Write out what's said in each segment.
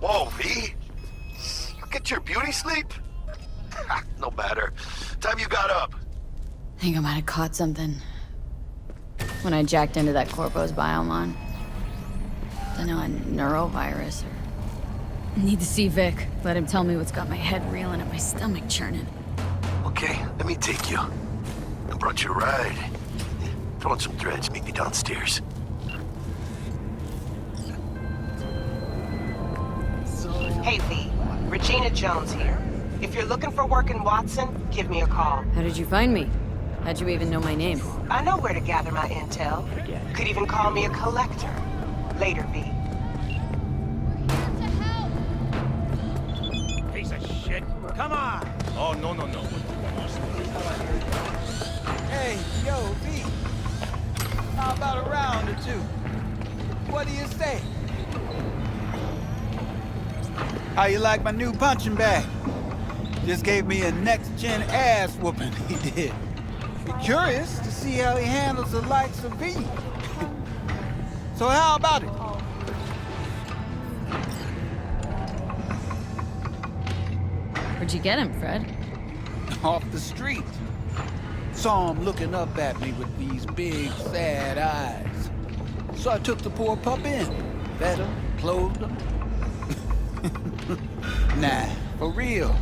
Whoa, V? You get your beauty sleep? No matter. Time you got up. I think I might have caught something. When I jacked into that Corpo's biomon. Don't know, a neurovirus or... Need to see Vic. Let him tell me what's got my head reeling and my stomach churning. Okay, let me take you. I brought you a ride. Throw in some threads, meet me downstairs. Hey, V. Regina Jones here. If you're looking for work in Watson, give me a call. How did you find me? How'd you even know my name? I know where to gather my intel. Could even call me a collector. Later, V. Piece of shit. Come on. Oh, no. Hey, yo, V. How about a round or two? What do you say? How you like my new punching bag? Just gave me a next-gen ass whooping, he did. Be curious to see how he handles the likes of V. So how about it? Where'd you get him, Fred? Off the street. Saw him looking up at me with these big, sad eyes. So I took the poor pup in. Fed him, clothed him. Nah, for real.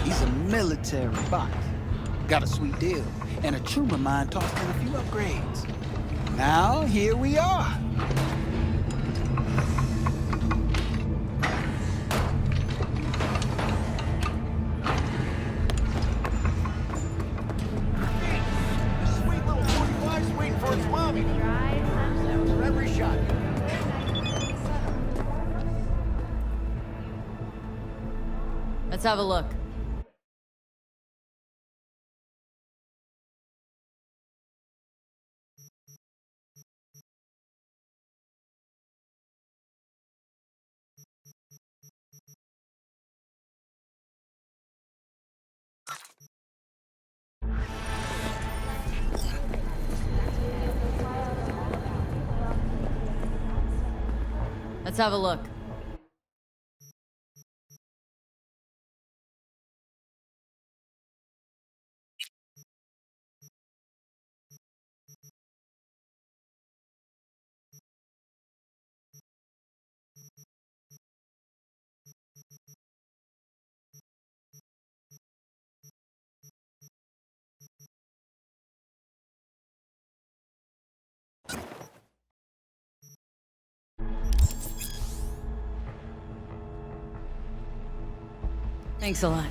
He's a military bot. Got a sweet deal, and a tumor mine tossed in a few upgrades. Now, here we are. Sweet little 45's waiting for its mommy. For every shot. Let's have a look. Let's have a look. Thanks a lot.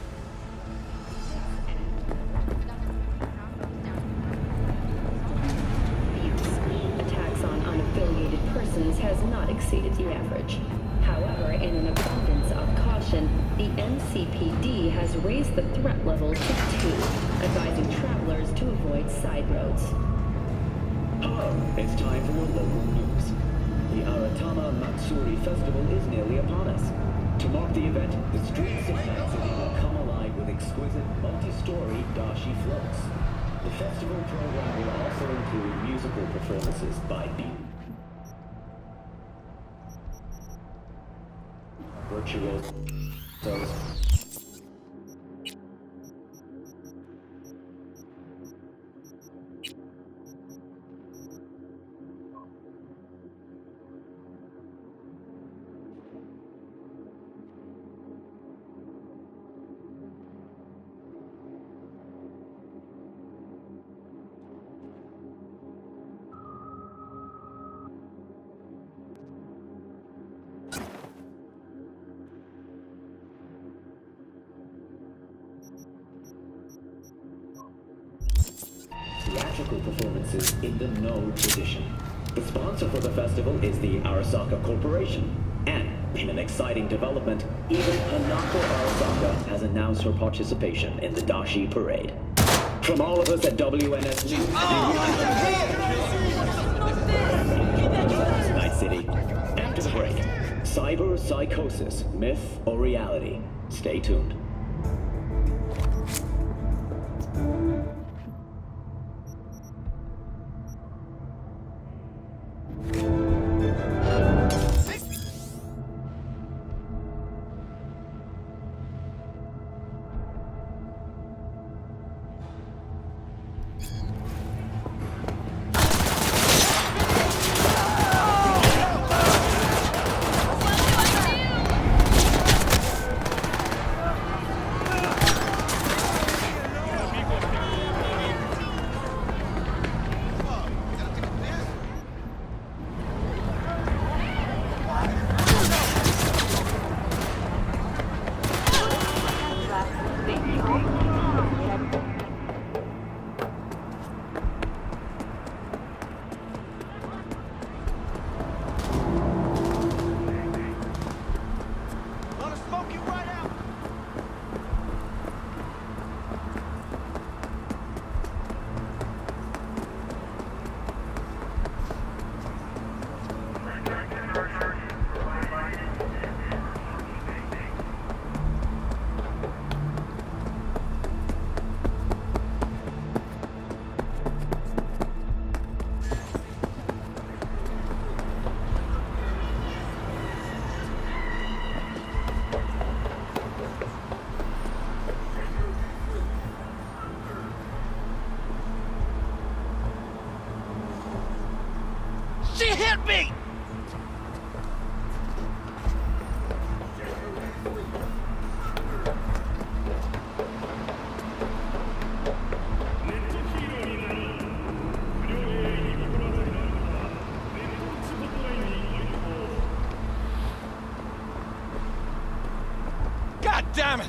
Attacks on unaffiliated persons has not exceeded the average. However, in an abundance of caution, the NCPD has raised the threat level to 2, advising travelers to avoid side roads. Hello, it's time for your local news. The Aratama Matsuri Festival is nearly upon us. To mark the event, the streets of Night City will come alive with exquisite, multi-story dashi floats. The festival program will also include musical performances by virtuosos. theatrical performances in the No tradition. The sponsor for the festival is the Arasaka Corporation. And, in an exciting development, even Hanako Arasaka has announced her participation in the Dashi Parade. From all of us at WNS News, Night City. After the break, cyber psychosis, myth or reality? Stay tuned. Gonna smoke you right out. She hit me! God damn it!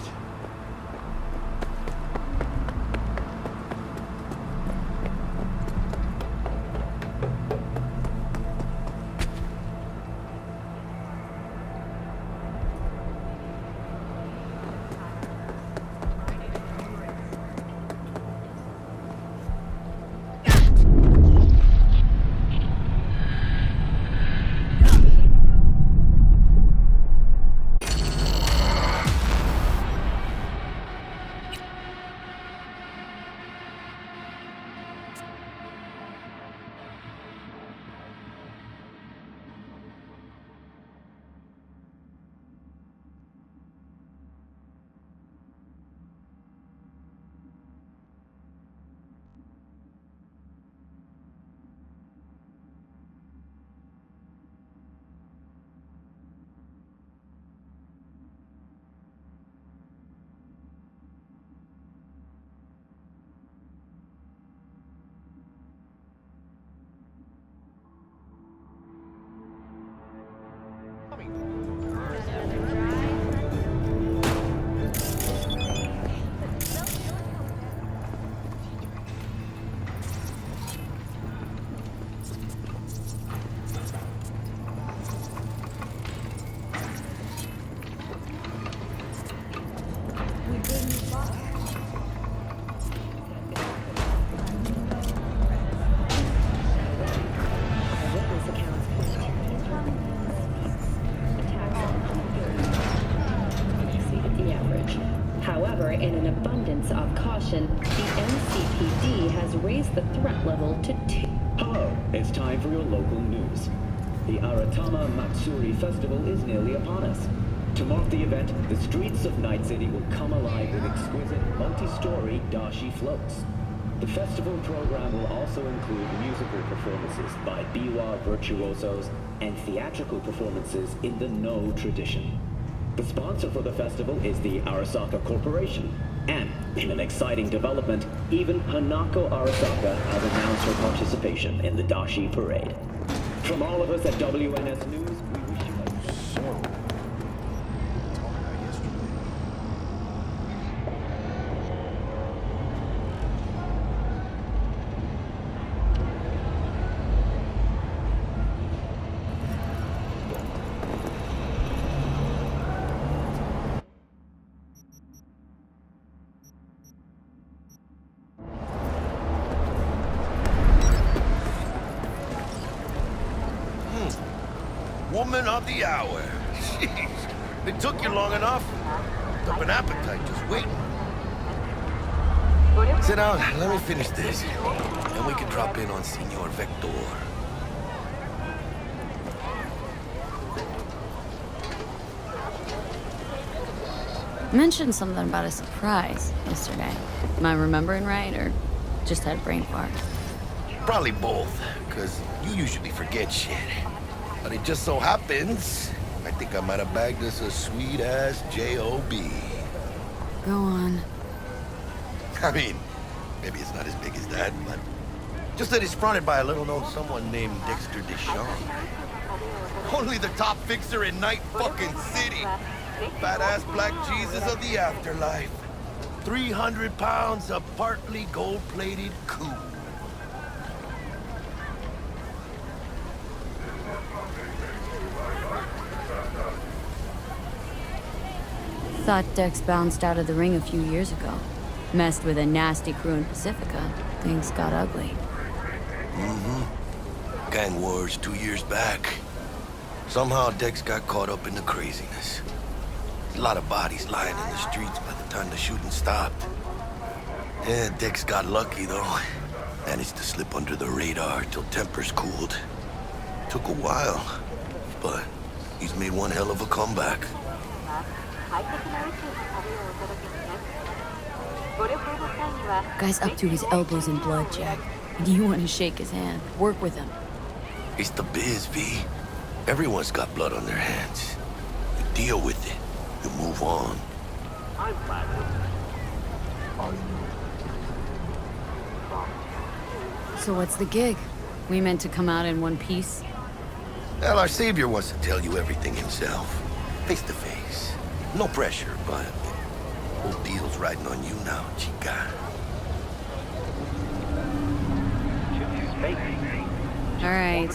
In an abundance of caution, the NCPD has raised the threat level to 2. Hello, it's time for your local news. The Aratama Matsuri Festival is nearly upon us. To mark the event, the streets of Night City will come alive with exquisite multi-story dashi floats. The festival program will also include musical performances by biwa virtuosos and theatrical performances in the No tradition. The sponsor for the festival is the Arasaka Corporation. And, in an exciting development, even Hanako Arasaka has announced her participation in the Dashi Parade. From all of us at WNS News, we wish you a... So, talking about yesterday. woman of the hour. Jeez, it took you long enough. Up an appetite just waiting. Sit down, let me finish this. And we can drop in on Senor Vector. Mentioned something about a surprise yesterday. Am I remembering right, or just had brain fart? Probably both, because you usually forget shit. But it just so happens, I think I might have bagged us a sweet-ass J.O.B. Go on. I mean, maybe it's not as big as that, but just that it's fronted by a little-known someone named Dexter Deshawn. Only the top fixer in Night fucking City. Fat-ass black Jesus of the afterlife. 300 pounds of partly gold-plated cool. Thought Dex bounced out of the ring a few years ago. Messed with a nasty crew in Pacifica. Things got ugly. Mm-hmm. Gang wars 2 years back. Somehow Dex got caught up in the craziness. A lot of bodies lying in the streets by the time the shooting stopped. Yeah, Dex got lucky though. Managed to slip under the radar till tempers cooled. Took a while, but he's made one hell of a comeback. Guy's up to his elbows in blood, Jack. And you want to shake his hand. Work with him. It's the biz, V. Everyone's got blood on their hands. You deal with it. You move on. So what's the gig? We meant to come out in one piece? Well, our savior wants to tell you everything himself. Face to face. No pressure, but whole deal's riding on you now, chica. All right.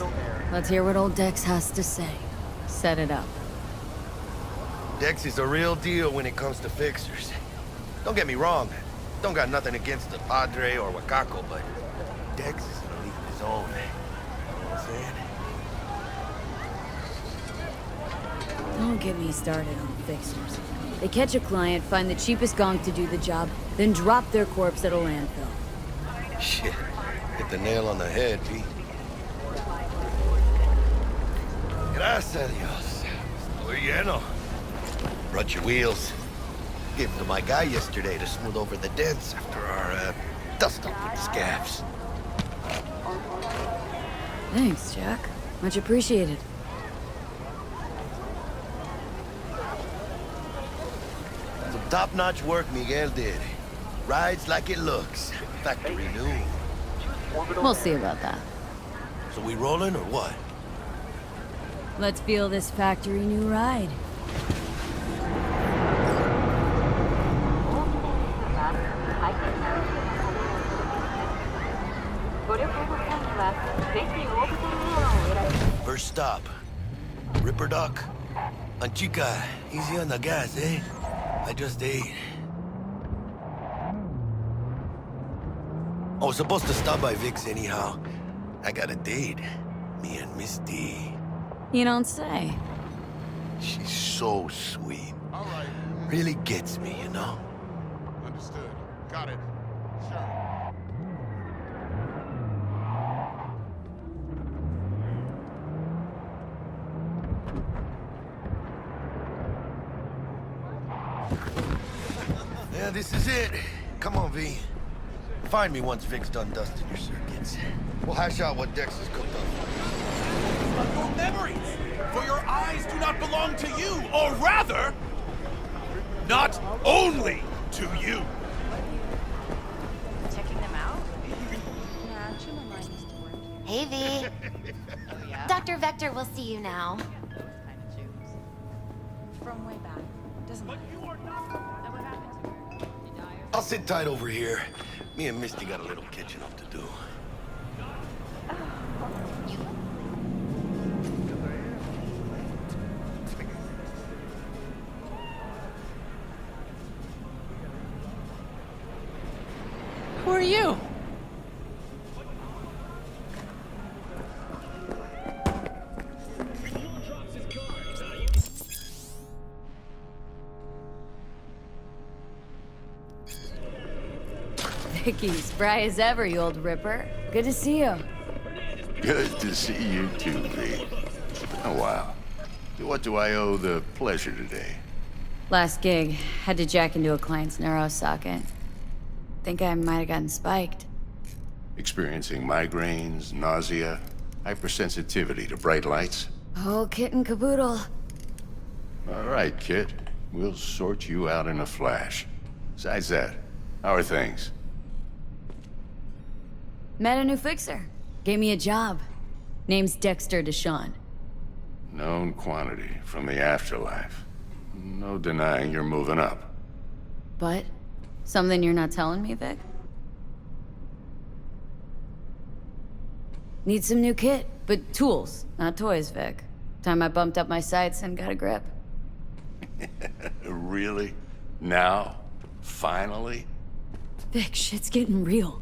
Let's hear what old Dex has to say. Set it up. Dex is a real deal when it comes to fixers. Don't get me wrong. Don't got nothing against the Padre or Wakako, but Dex is in a league of his own. You know what I'm saying? Don't get me started on fixers. They catch a client, find the cheapest gong to do the job, then drop their corpse at a landfill. Shit. Hit the nail on the head, V. Gracias a Dios. Estoy lleno. Brought your wheels. Gave them to my guy yesterday to smooth over the dents after our, dust up with the scabs. Thanks, Jack. Much appreciated. Some top-notch work Miguel did. Rides like it looks. Factory new. We'll see about that. So we rolling or what? Let's feel this factory new ride. First stop. Ripper Dock. And chica, easy on the gas, eh? I just ate. I was supposed to stop by Vic's anyhow. I got a date. Me and Misty. You don't say. She's so sweet. All right. Really gets me, you know? Understood. Got it. Sure. Yeah, this is it. Come on, V. Find me once Vic's done dusting your circuits. We'll hash out what Dex has cooked up. Your memories, for your eyes do not belong to you, or rather, not only to you. Checking them out? Hey, V. Dr. Vector will see you now. From way back. Doesn't matter. Now what happened to her? She died or I'll sit tight over here. Me and Misty got a little catching up to do. Who are you? Vicky, spry as ever, you old ripper. Good to see you. Good to see you too, V. It's been a while. What do I owe the pleasure today? Last gig, had to jack into a client's neuro socket. Think I might have gotten spiked. Experiencing migraines, nausea, hypersensitivity to bright lights? Oh, kit and caboodle. All right, kid. We'll sort you out in a flash. Besides that, how are things? Met a new fixer. Gave me a job. Name's Dexter Deshawn. Known quantity from the afterlife. No denying you're moving up. But? Something you're not telling me, Vic? Need some new kit, but tools, not toys, Vic. Time I bumped up my sights and got a grip. Really? Now? Finally? Vic, shit's getting real.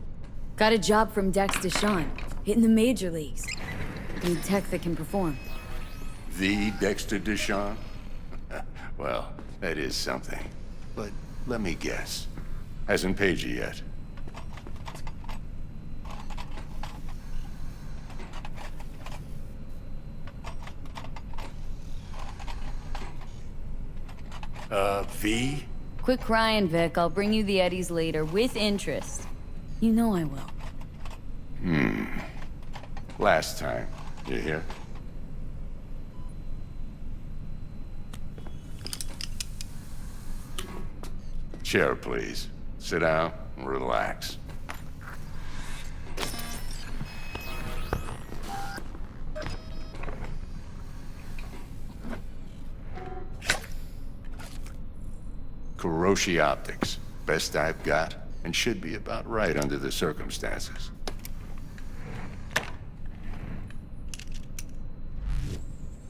Got a job from Dex Deshawn, hitting the major leagues. Need tech that can perform. The Dexter Deshawn? Well, that is something. But let me guess. Hasn't paid you yet. V? Quit crying, Vic. I'll bring you the Eddies later, with interest. You know I will. Last time. You hear? Chair, please. Sit down and relax. Kuroshi Optics. Best I've got, and should be about right under the circumstances.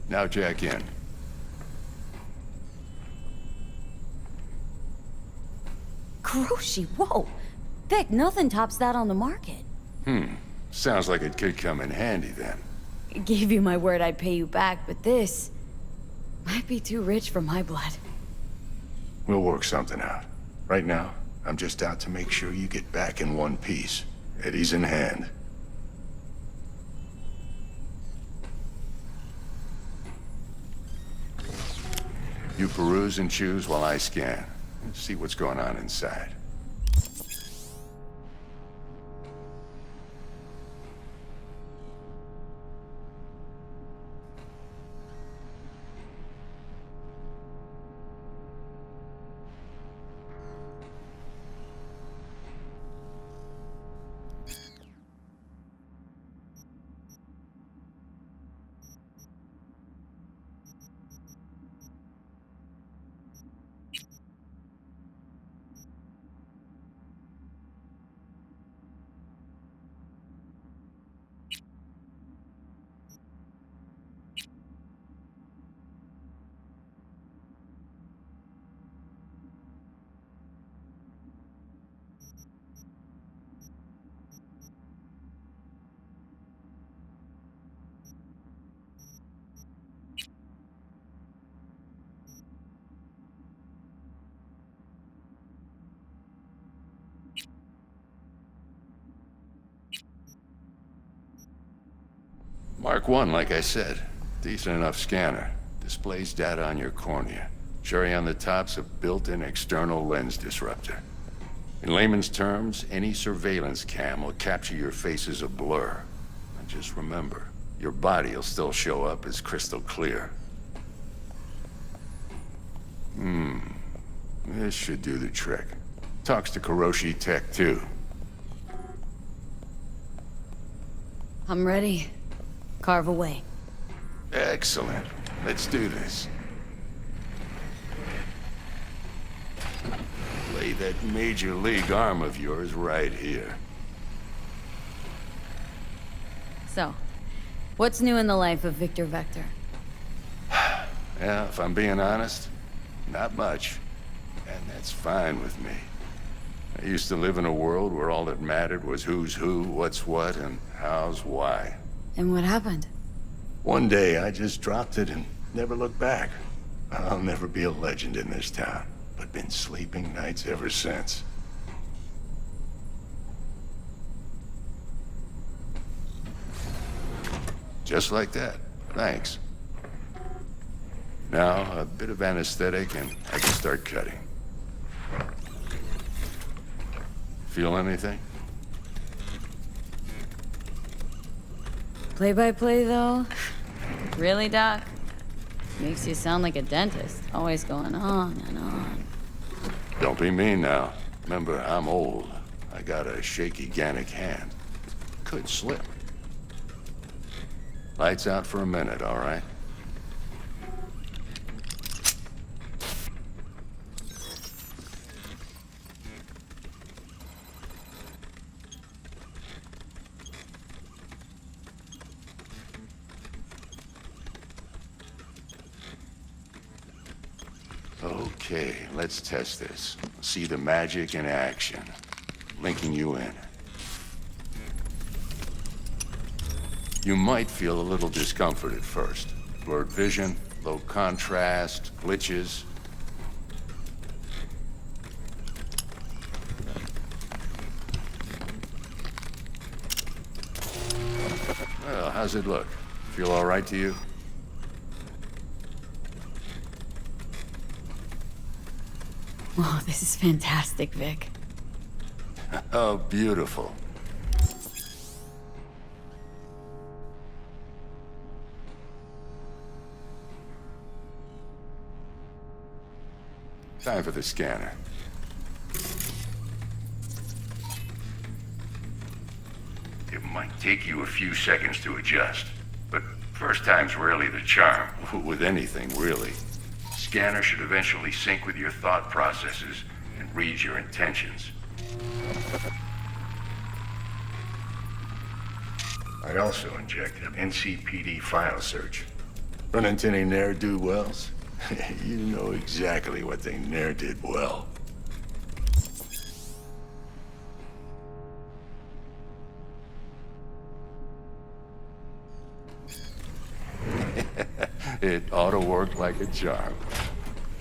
Now jack in. Kuroshi, whoa! Vic, nothing tops that on the market. Sounds like it could come in handy then. Gave you my word I'd pay you back, but this might be too rich for my blood. We'll work something out. Right now, I'm just out to make sure you get back in one piece. Eddie's in hand. You peruse and choose while I scan. See what's going on inside. Mark 1, like I said. Decent enough scanner. Displays data on your cornea. Cherry on the top's a built-in external lens disruptor. In layman's terms, any surveillance cam will capture your face as a blur. And just remember, your body will still show up as crystal clear. This should do the trick. Talks to Kuroshi Tech, too. I'm ready. Carve away. Excellent. Let's do this. Lay that major league arm of yours right here. So, what's new in the life of Victor Vector? Yeah, if I'm being honest, not much. And that's fine with me. I used to live in a world where all that mattered was who's who, what's what, and how's why. And what happened? One day, I just dropped it and never looked back. I'll never be a legend in this town, but been sleeping nights ever since. Just like that. Thanks. Now, a bit of anesthetic and I can start cutting. Feel anything? Play-by-play, though? Really, Doc? Makes you sound like a dentist. Always going on and on. Don't be mean now. Remember, I'm old. I got a shaky Gannic hand. Could slip. Lights out for a minute, all right? Okay, let's test this. See the magic in action. Linking you in. You might feel a little discomfort at first. Blurred vision, low contrast, glitches. Well, how's it look? Feel all right to you? Whoa, this is fantastic, Vic. Oh, beautiful. Time for the scanner. It might take you a few seconds to adjust, but first time's rarely the charm. With anything, really. Scanner should eventually sync with your thought processes and read your intentions. I also injected an NCPD file search. Run into any ne'er-do-wells? You know exactly what they ne'er did well. It ought to work like a charm.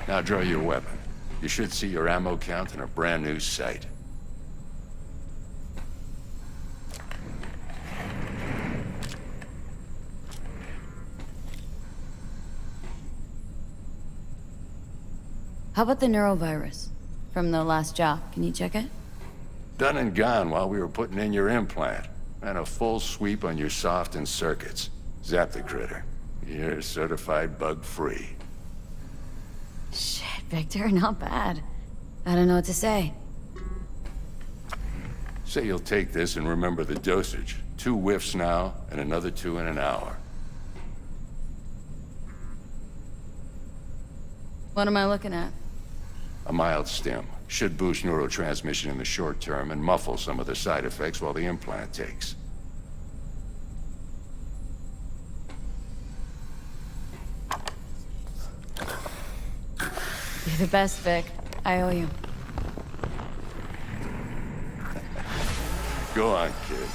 Now draw your weapon. You should see your ammo count in a brand new sight. How about the neurovirus? From the last job, can you check it? Done and gone while we were putting in your implant. And a full sweep on your soft and circuits. Zap the critter. You're certified bug-free. Shit, Victor, not bad. I don't know what to say. Say you'll take this and remember the dosage. 2 whiffs now, and another 2 in an hour. What am I looking at? A mild stim. Should boost neurotransmission in the short term and muffle some of the side effects while the implant takes. You're the best, Vic. I owe you. Go on, kid.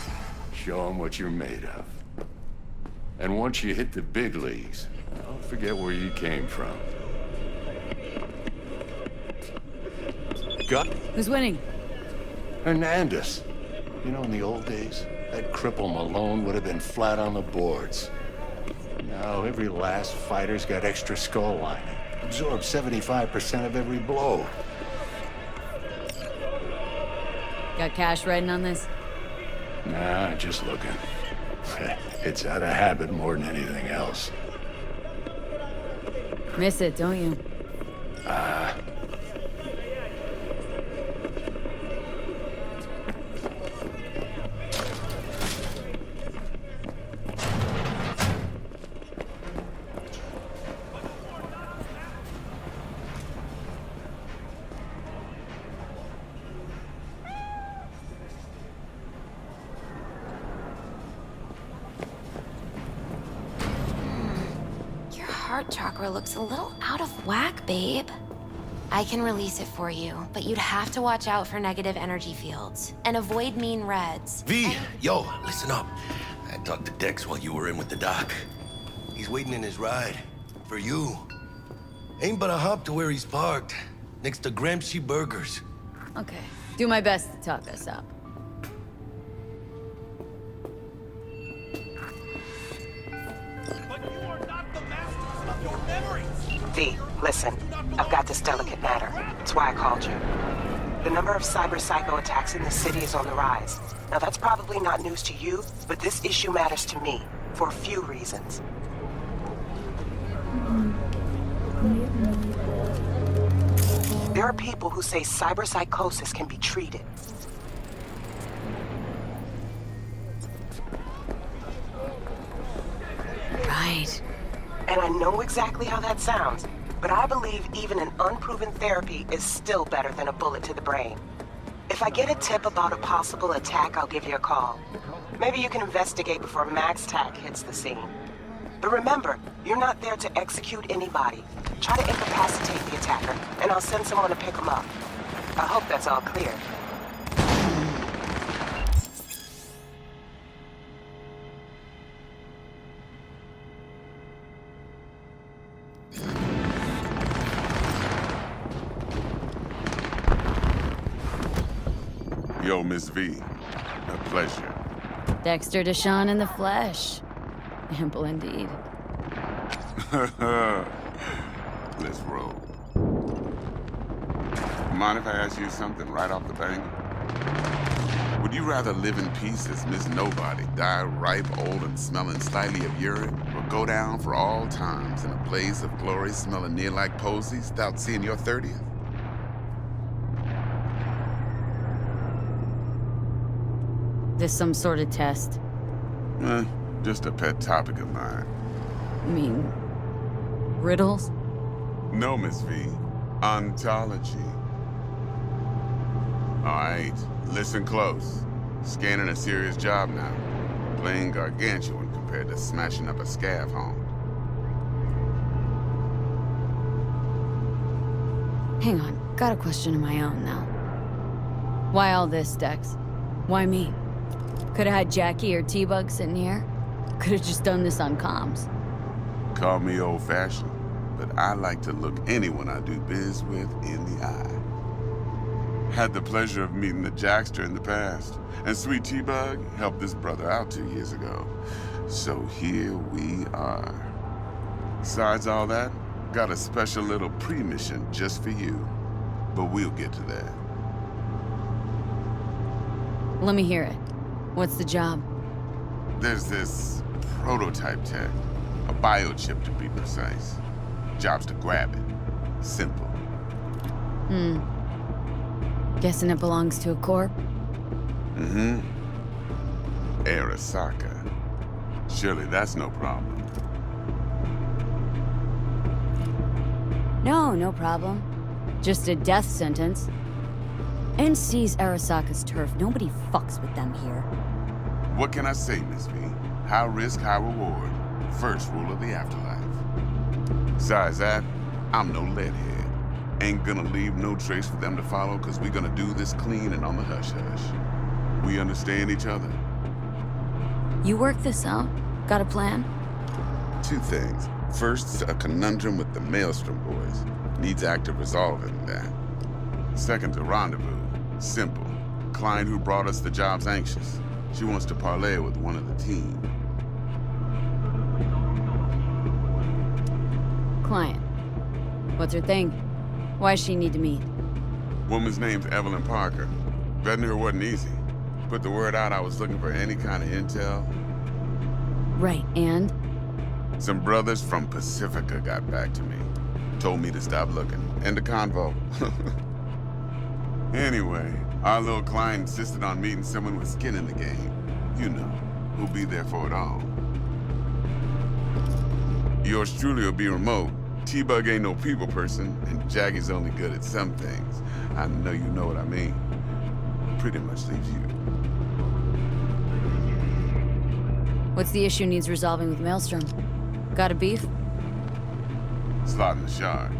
Show them what you're made of. And once you hit the big leagues, don't forget where you came from. Got Who's winning? Hernandez. You know, in the old days, that cripple Malone would have been flat on the boards. Now, every last fighter's got extra skull lining. Absorbs 75% of every blow. Got cash riding on this? Nah, just looking. It's out of habit more than anything else. Miss it, don't you? Heart chakra looks a little out of whack, babe. I can release it for you, but you'd have to watch out for negative energy fields and avoid mean reds. V, yo, listen up. I talked to Dex while you were in with the doc. He's waiting in his ride. For you. Ain't but a hop to where he's parked. Next to Gramsci Burgers. Okay. Do my best to talk us up. V, listen. I've got this delicate matter. That's why I called you. The number of cyber psycho attacks in the city is on the rise. Now that's probably not news to you, but this issue matters to me for a few reasons. There are people who say cyberpsychosis can be treated. Right. And I know exactly how that sounds, but I believe even an unproven therapy is still better than a bullet to the brain. If I get a tip about a possible attack, I'll give you a call. Maybe you can investigate before Max Tac hits the scene. But remember, you're not there to execute anybody. Try to incapacitate the attacker, and I'll send someone to pick him up. I hope that's all clear. Yo, Miss V. A pleasure. Dexter Deshawn in the flesh. Ample indeed. Let's roll. Mind if I ask you something right off the bank? Would you rather live in peace as Miss Nobody, die ripe, old, and smelling slightly of urine, or go down for all times in a blaze of glory smelling near like posies without seeing your 30th? This some sort of test? Just a pet topic of mine. You mean riddles? No, Miss V. Ontology. All right, listen close. Scanning a serious job now. Playing gargantuan compared to smashing up a scav home. Hang on, got a question of my own now. Why all this, Dex? Why me? Could've had Jackie or T-Bug sitting here. Could've just done this on comms. Call me old-fashioned, but I like to look anyone I do biz with in the eye. Had the pleasure of meeting the Jackster in the past, and Sweet T-Bug helped this brother out 2 years ago. So here we are. Besides all that, got a special little pre-mission just for you. But we'll get to that. Let me hear it. What's the job? There's this prototype tech, a biochip to be precise. Job's to grab it. Simple. Guessing it belongs to a corp? Mm-hmm. Arasaka. Surely that's no problem. No problem. Just a death sentence. NC's Arasaka's turf. Nobody fucks with them here. What can I say, Miss V? High risk, high reward. First rule of the afterlife. Besides that, I'm no leadhead. Ain't gonna leave no trace for them to follow, cause we gonna do this clean and on the hush-hush. We understand each other? You work this out? Got a plan? Two things. First, a conundrum with the Maelstrom boys. Needs active resolving that. Second, a rendezvous. Simple. Client who brought us the job's anxious. She wants to parlay with one of the team. Client. What's her thing? Why does she need to meet? Woman's name's Evelyn Parker. Vetting her wasn't easy. Put the word out I was looking for any kind of intel. Right, and? Some brothers from Pacifica got back to me. Told me to stop looking. End of convo. Anyway, our little client insisted on meeting someone with skin in the game. You know, who'll be there for it all. Yours truly will be remote. T-Bug ain't no people person, and Jackie's only good at some things. I know you know what I mean. Pretty much leaves you. What's the issue needs resolving with Maelstrom? Got a beef? Slot in the shard.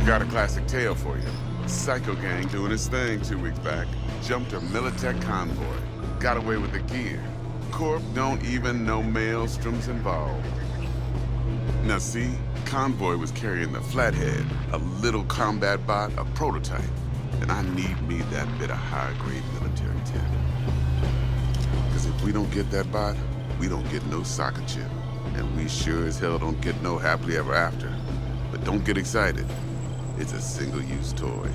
Got a classic tale for you. Psycho gang doing his thing 2 weeks back. Jumped a Militech convoy. Got away with the gear. Corp don't even know Maelstrom's involved. Now see, convoy was carrying the Flathead, a little combat bot, a prototype. And I need me that bit of high-grade military tech. If we don't get that bot, we don't get no soccer chip. And we sure as hell don't get no happily ever after. But don't get excited. It's a single-use toy.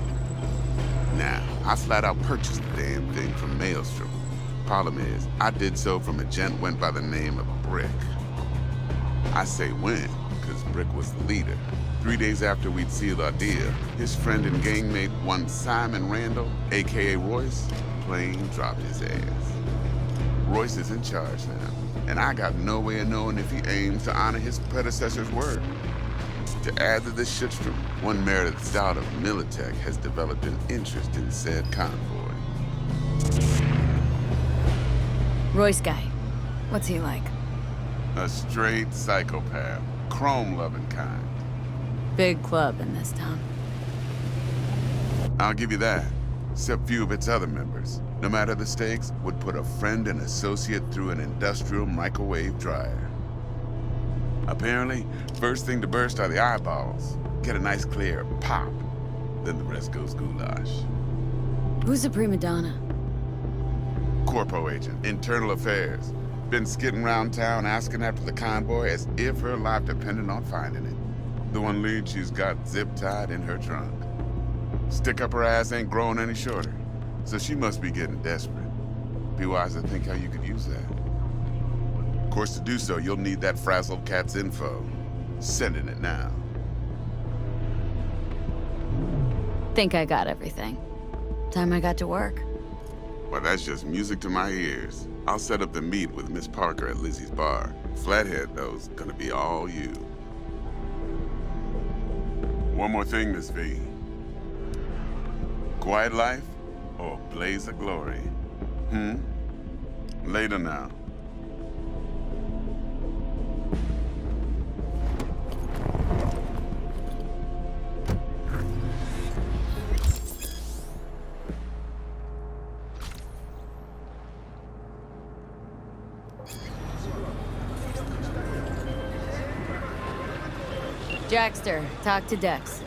Now, I flat out purchased the damn thing from Maelstrom. Problem is, I did so from a gent went by the name of Brick. I say when, because Brick was the leader. 3 days after we'd sealed our deal, his friend and gangmate, one Simon Randall, aka Royce, plain dropped his ass. Royce is in charge now, and I got no way of knowing if he aims to honor his predecessor's word. To add to this shitstorm, one Meredith out of Militech has developed an interest in said convoy. Royce guy. What's he like? A straight psychopath, chrome-loving kind. Big club in this town. I'll give you that, except few of its other members, no matter the stakes, would put a friend and associate through an industrial microwave dryer. Apparently, first thing to burst are the eyeballs. Get a nice clear pop, then the rest goes goulash. Who's the prima donna? Corpo agent, internal affairs. Been skidding around town asking after the convoy as if her life depended on finding it. The one lead she's got zip-tied in her trunk. Stick up her ass ain't growing any shorter, so she must be getting desperate. Be wise to think how you could use that. Of course, to do so, you'll need that frazzled cat's info. Sending it now. Think I got everything. Time I got to work. Well, that's just music to my ears. I'll set up the meet with Miss Parker at Lizzie's bar. Flathead, though's gonna be all you. One more thing, Miss V. Quiet life or blaze of glory? Later now. Jackster, talk to Dex.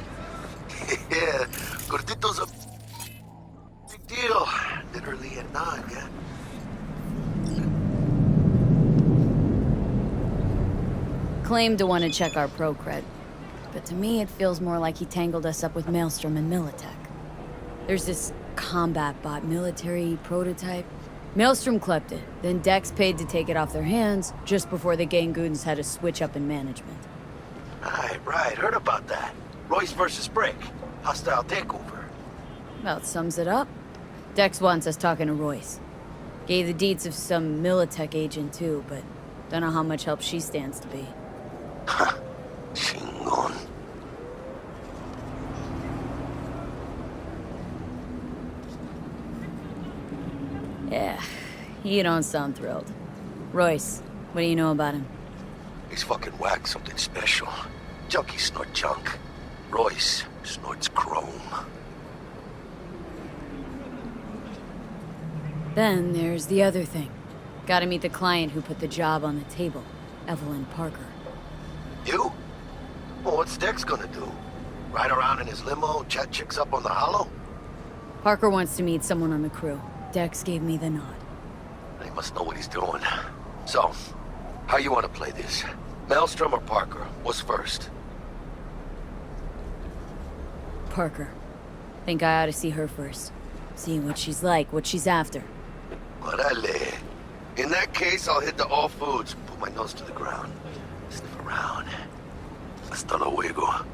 Yeah, Gordito's a big deal. Literally at 9, yeah? Claimed to want to check our pro cred, but to me it feels more like he tangled us up with Maelstrom and Militech. There's this combat bot military prototype. Maelstrom clept it, then Dex paid to take it off their hands just before the Greetingz had a switch up in management. Right, heard about that. Royce versus Brick. Hostile takeover. About sums it up. Dex wants us talking to Royce. Gave the deeds of some Militech agent too, but don't know how much help she stands to be. Chingon. Yeah, you don't sound thrilled. Royce, what do you know about him? He's fucking whack, something special. Junkies snort junk. Royce snorts chrome. Then there's the other thing. Gotta meet the client who put the job on the table, Evelyn Parker. You? Well, what's Dex gonna do? Ride around in his limo, chat chicks up on the hollow? Parker wants to meet someone on the crew. Dex gave me the nod. He must know what he's doing. So, how you want to play this? Maelstrom or Parker? What's first? Parker. Think I ought to see her first. See what she's like, what she's after. Orale. In that case, I'll hit the all foods. Put my nose to the ground. Sniff around. Hasta luego.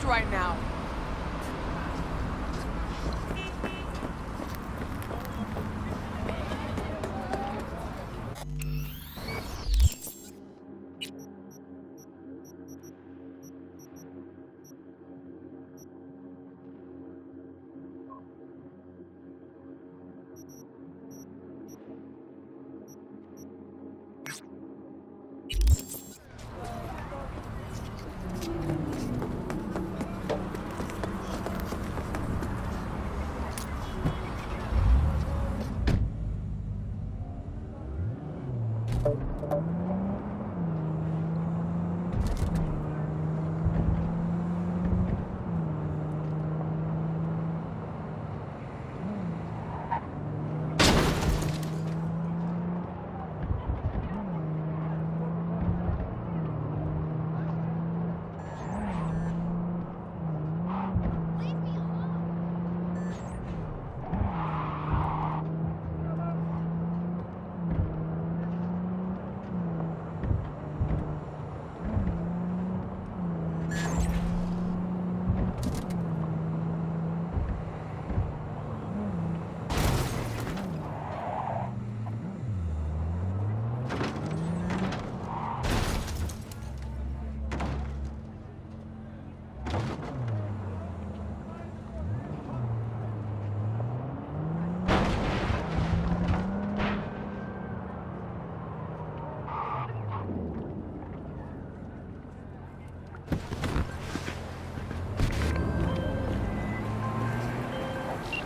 confused right now.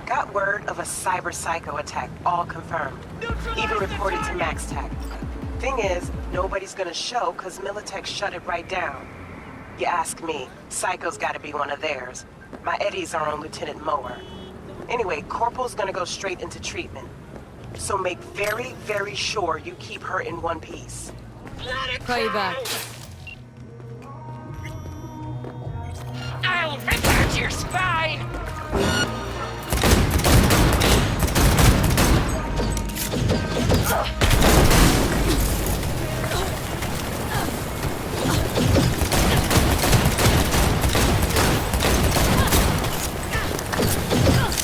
Got word of a cyber psycho attack, all confirmed. Even reported to MaxTech. Thing is, nobody's gonna show because Militech shut it right down. You ask me, Psycho's gotta be one of theirs. My Eddies are on Lieutenant Mower. Anyway, Corporal's gonna go straight into treatment. So make very, very sure you keep her in one piece. Call you back. I'll rip out your spine!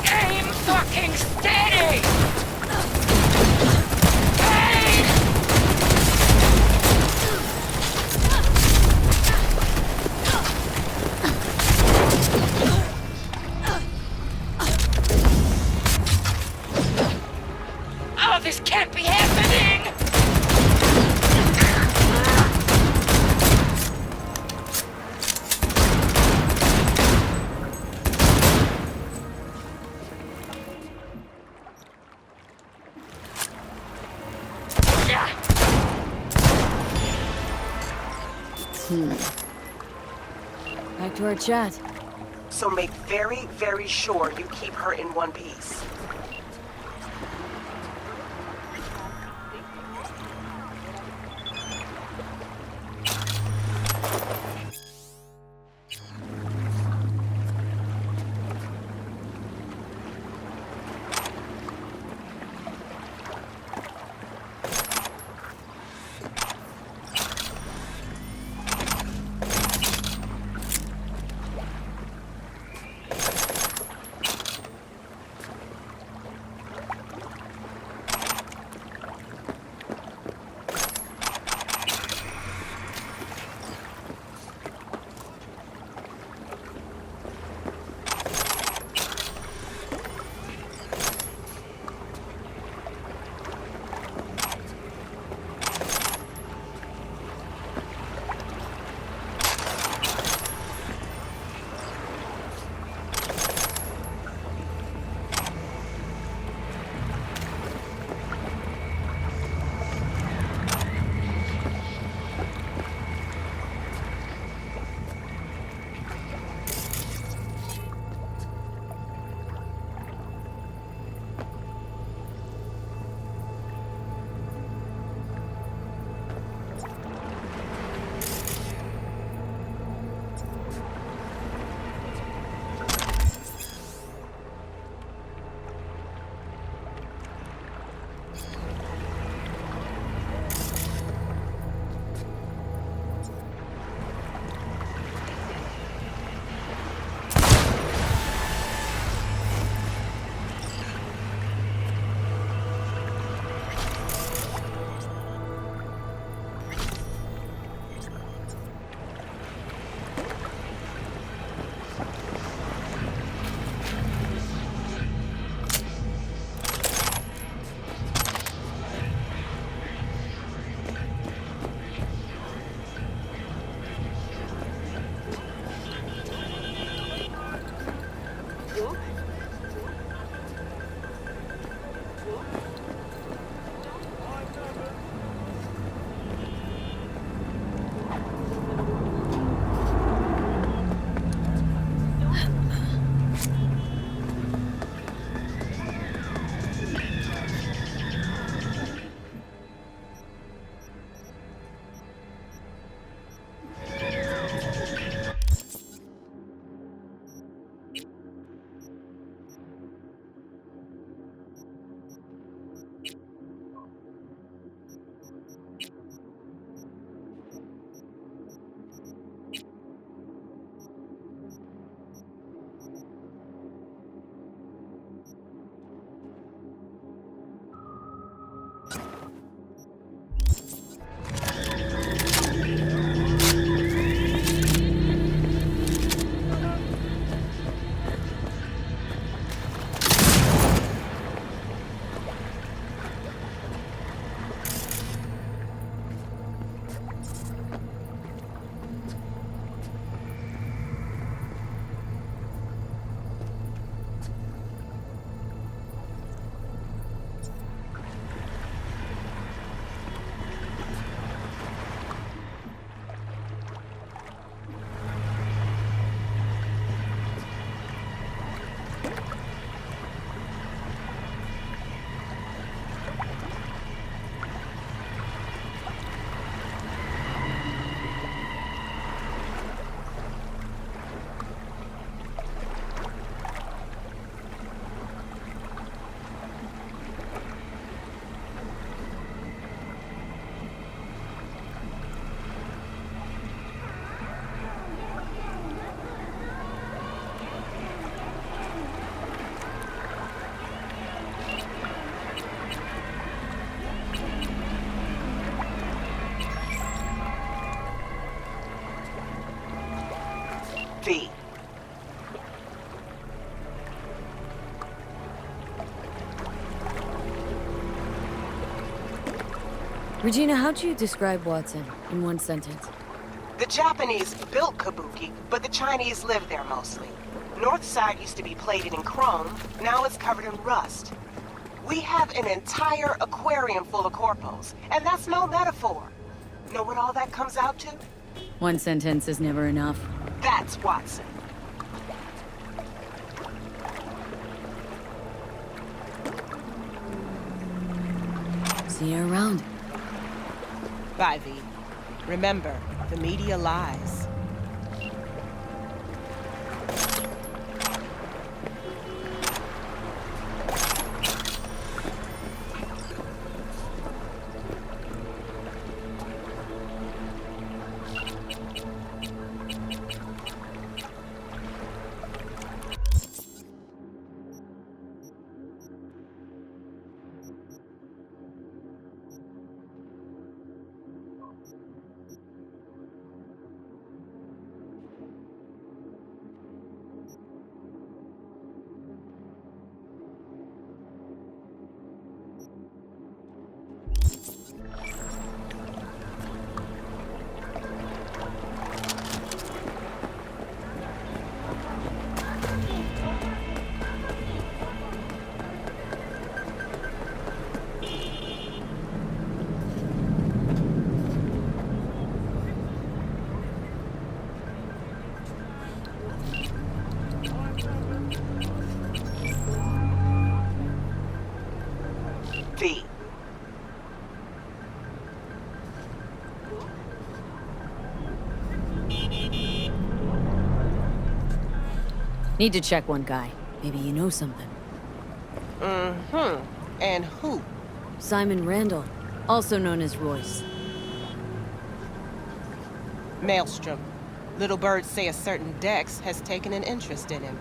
Aim fucking steady! Hey! Oh, this can't be happening! Back to our chat. So make very, very sure you keep her in one piece. Regina, how'd you describe Watson in one sentence? The Japanese built Kabuki, but the Chinese live there mostly. North side used to be plated in chrome, now it's covered in rust. We have an entire aquarium full of corpos, and that's no metaphor. Know what all that comes out to? One sentence is never enough. That's Watson. See you around. Bye, V. Remember, the media lies. V. Need to check one guy. Maybe you know something. And who? Simon Randall, also known as Royce. Maelstrom. Little birds say a certain Dex has taken an interest in him.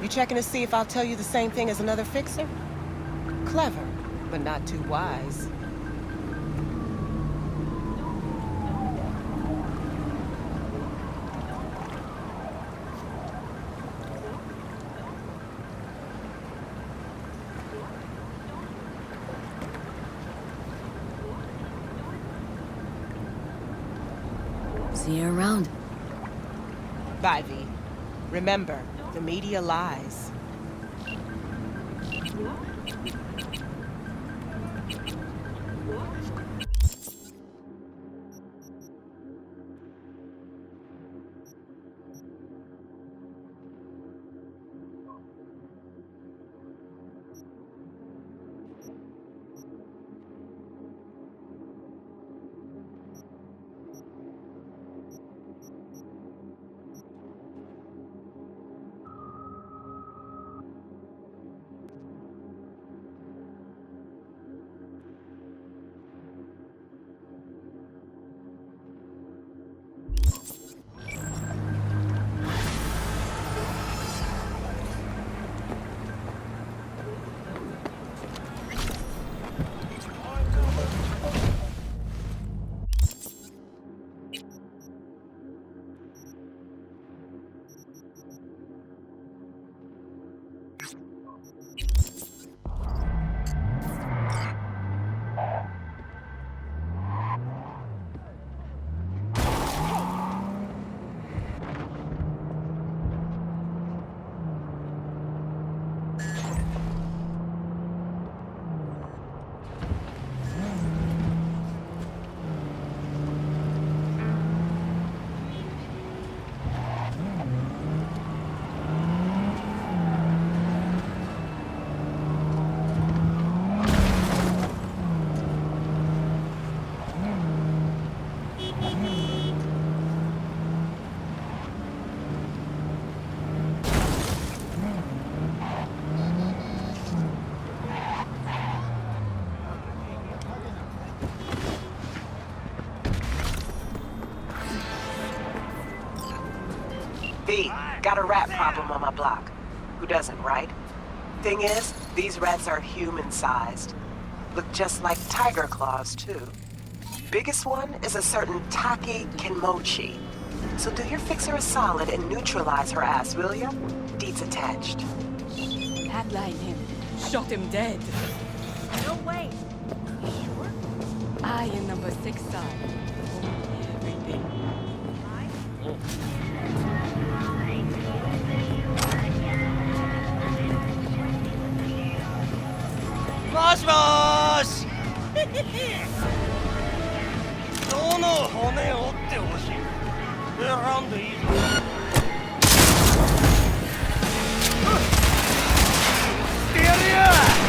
You checking to see if I'll tell you the same thing as another fixer? Clever, but not too wise. See you around. Bye, V. Remember, the media lies. V, got a rat problem on my block. Who doesn't, right? Thing is, these rats are human-sized. Look just like tiger claws, too. Biggest one is a certain Taki Kinmochi. So do your fixer a solid and neutralize her ass, will ya? Deets attached. Headline him. Shot him dead. No way. Sure? I am number 6 side. Everything. もしもーしどの骨を折ってほしい選んでいいぞってやるよ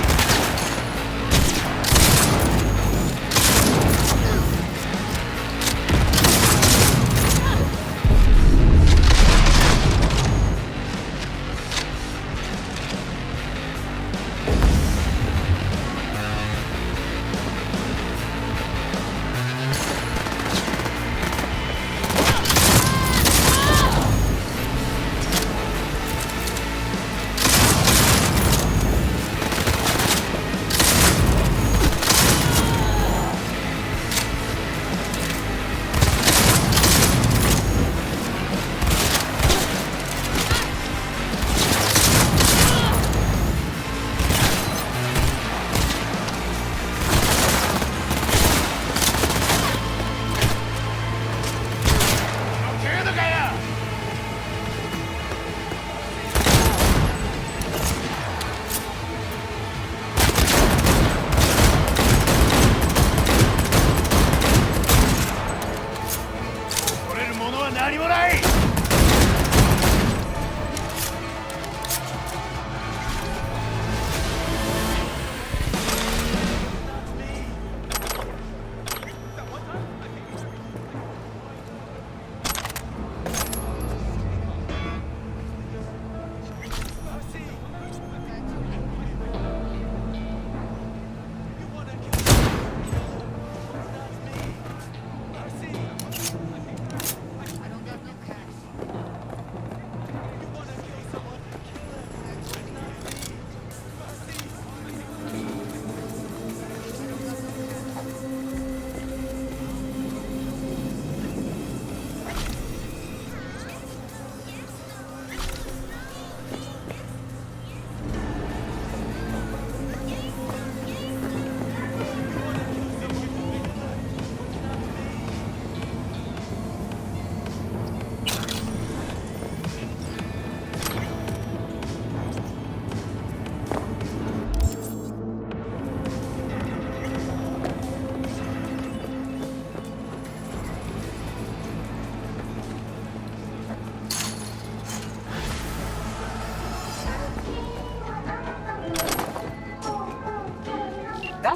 何もない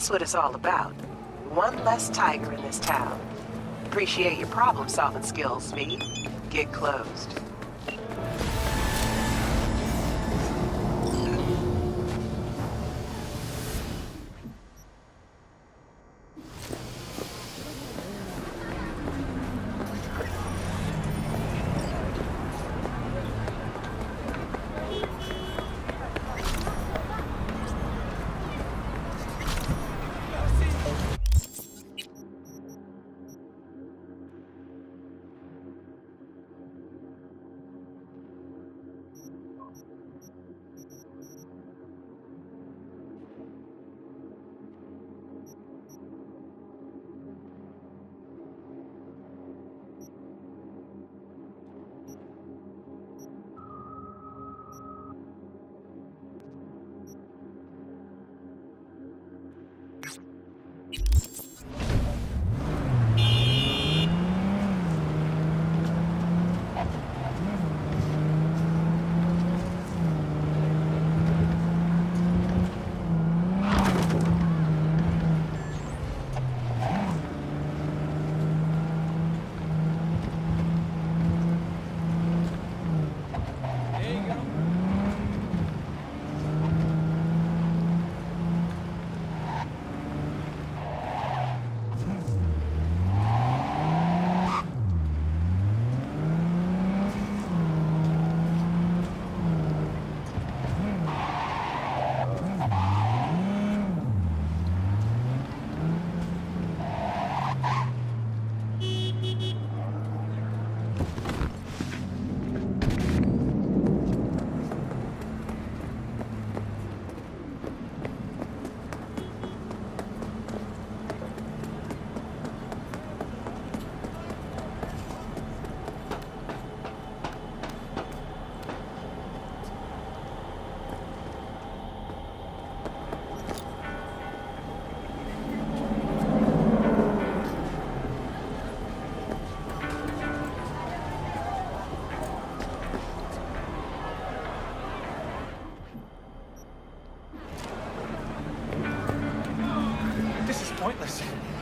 That's what it's all about. One less tiger in this town. Appreciate your problem-solving skills, Speed. Get closed.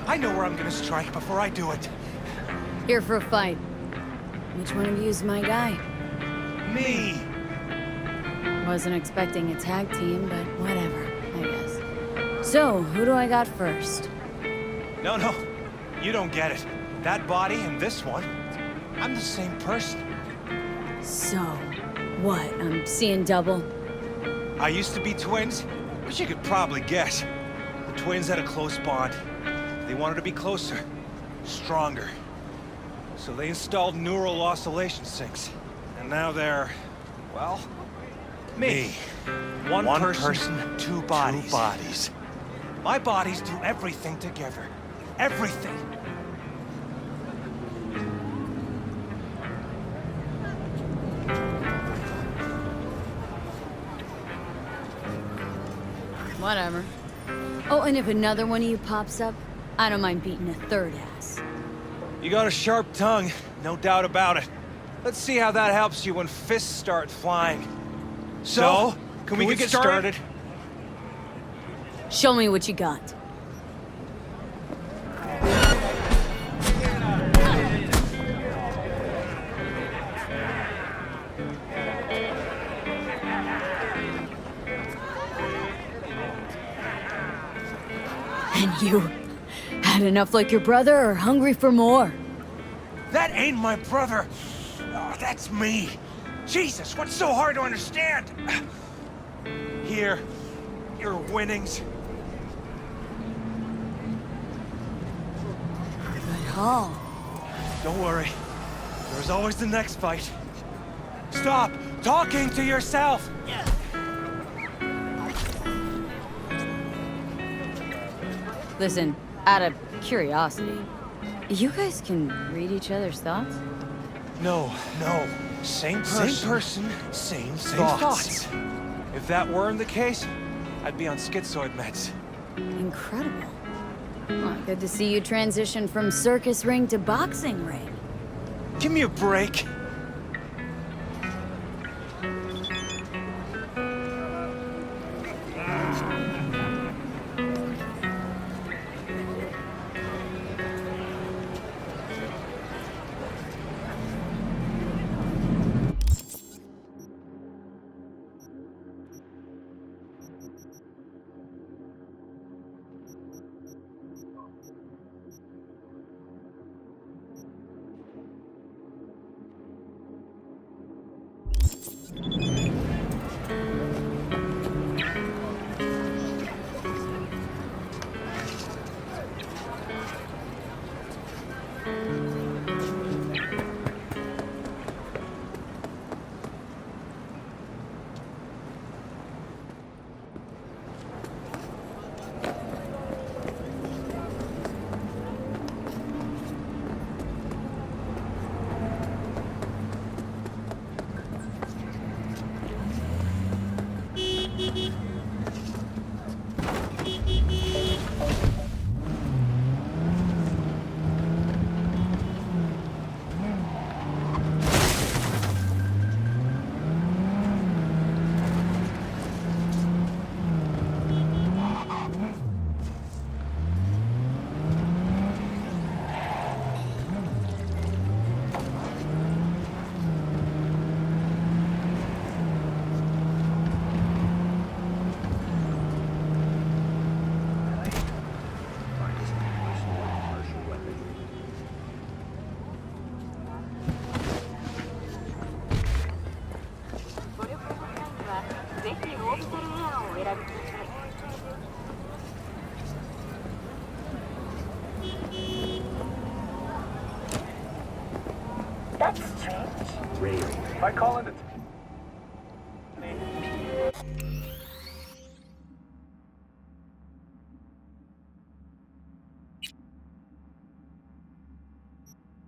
I know where I'm gonna strike before I do it. Here for a fight. Which one of you's my guy? Me! Wasn't expecting a tag team, but whatever, I guess. So, who do I got first? No, you don't get it. That body and this one, I'm the same person. So, what? I'm seeing double? I used to be twins, but you could probably guess. The twins had a close bond. They wanted to be closer, stronger. So they installed neural oscillation sinks. And now they're, well, me. One person, two bodies. My bodies do everything together. Everything. Whatever. Oh, and if another one of you pops up, I don't mind beating a third ass. You got a sharp tongue, no doubt about it. Let's see how that helps you when fists start flying. So, can we get started? Show me what you got. And you had enough like your brother or hungry for more? That ain't my brother. Oh, that's me. Jesus, what's so hard to understand? Here, your winnings. Good haul. Don't worry. There's always the next fight. Stop talking to yourself! Listen, out of curiosity, you guys can read each other's thoughts? No. Same person, same thoughts. If that weren't the case, I'd be on schizoid meds. Incredible. Well, good to see you transition from circus ring to boxing ring. Give me a break. That's strange. By calling it